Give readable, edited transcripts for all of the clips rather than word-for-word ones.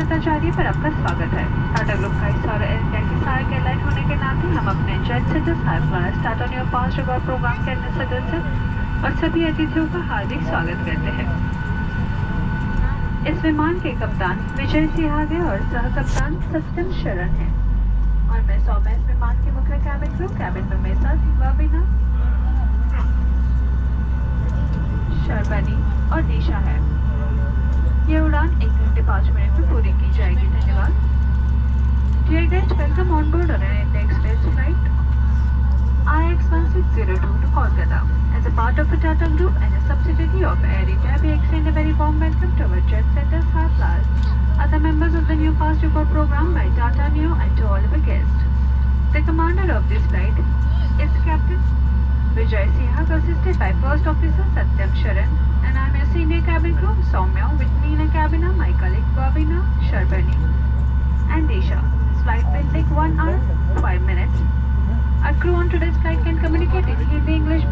नेताजी पर आपका स्वागत है। टाटा ग्रुप का इस की सहायक एयरलाइन होने के नाते हम अपने jet centre high start on your pass record programme के अन्य सदस्य और सभी अतिथियों का हार्दिक स्वागत करते हैं। इस विमान के कप्तान विजय सिहागे और सह कप्तान सत्यम शरण हैं और मैं सौम्य इस विमान के मुख्य कैबिन क्रू कैबिन में मेरे साथ बाबिना, शर्बनी और निशा है। यह उड़ान 1 घंटे 5 मिनट में पूरी की जाएगी। धन्यवाद। Dear guests, welcome on board on an India Express flight IX1602 to Kolkata. As a part of the Tata Group and a subsidiary of Air India, we extend a very warm welcome to our Jet Center's high flyers, other members of the new Fast Report program by Tata Neo and to all of our guests. The commander of this flight is Captain Vijay Sihag, assisted by First Officer Satyam Sharan, and I am your senior cabin crew, Soumya. With me in a cabin are my colleague Babina, Sharbani, and Disha. This flight will take 1 hour, 5 minutes. Our crew on today's flight can communicate in Hindi, English,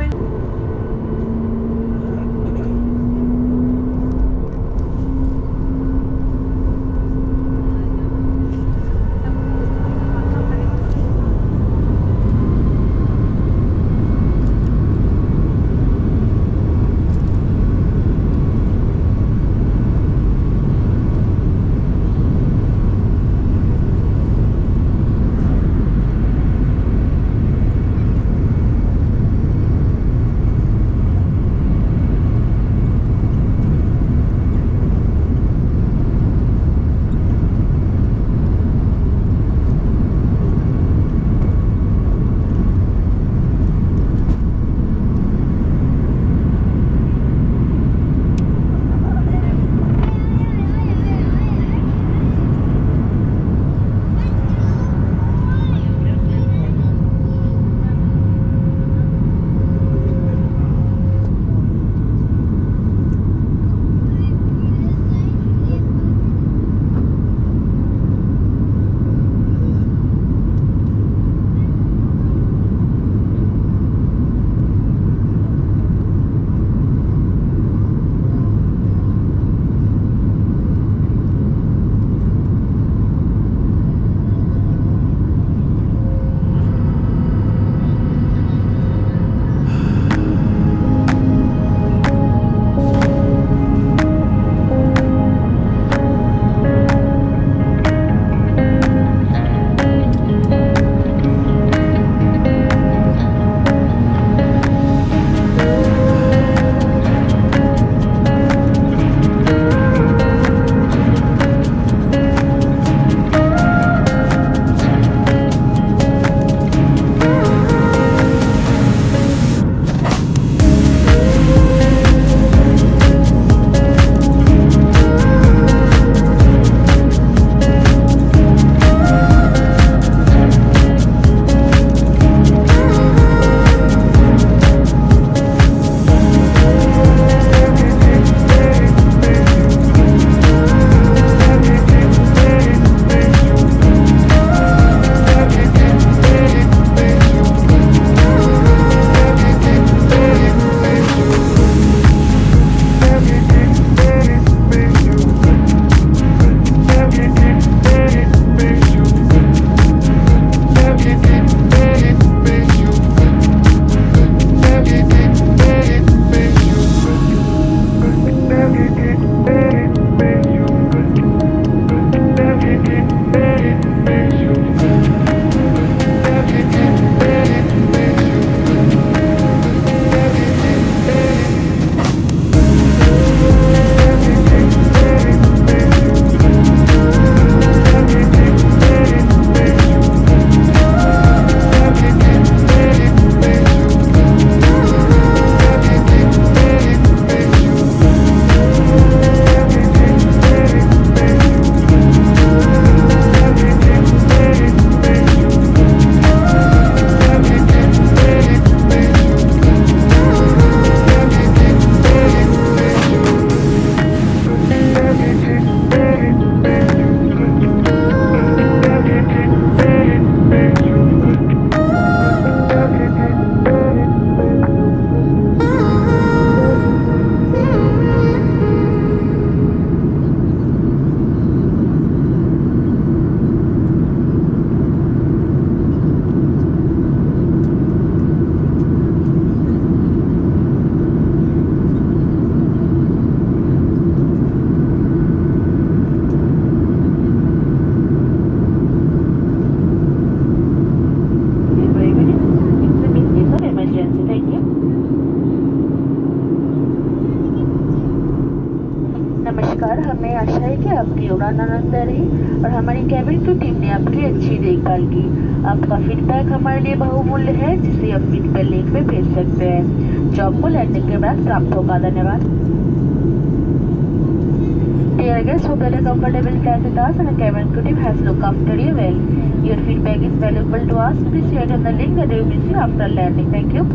उड़ान आनंद रही और हमारी cabin crew team ने आपकी अच्छी देखभाल की। आपका फीडबैक हमारे लिए बहुमूल्य है, जिसे आप फीडबैक लिंक में भेज सकते हैं जो आपको लैंडिंग के बाद प्राप्त होगा। धन्यवाद। Dear guests, hope that a comfortable flight with us and the cabin crew team has looked after you well. Your feedback is valuable to us. Please share it on the link that we will receive after landing. Thank you.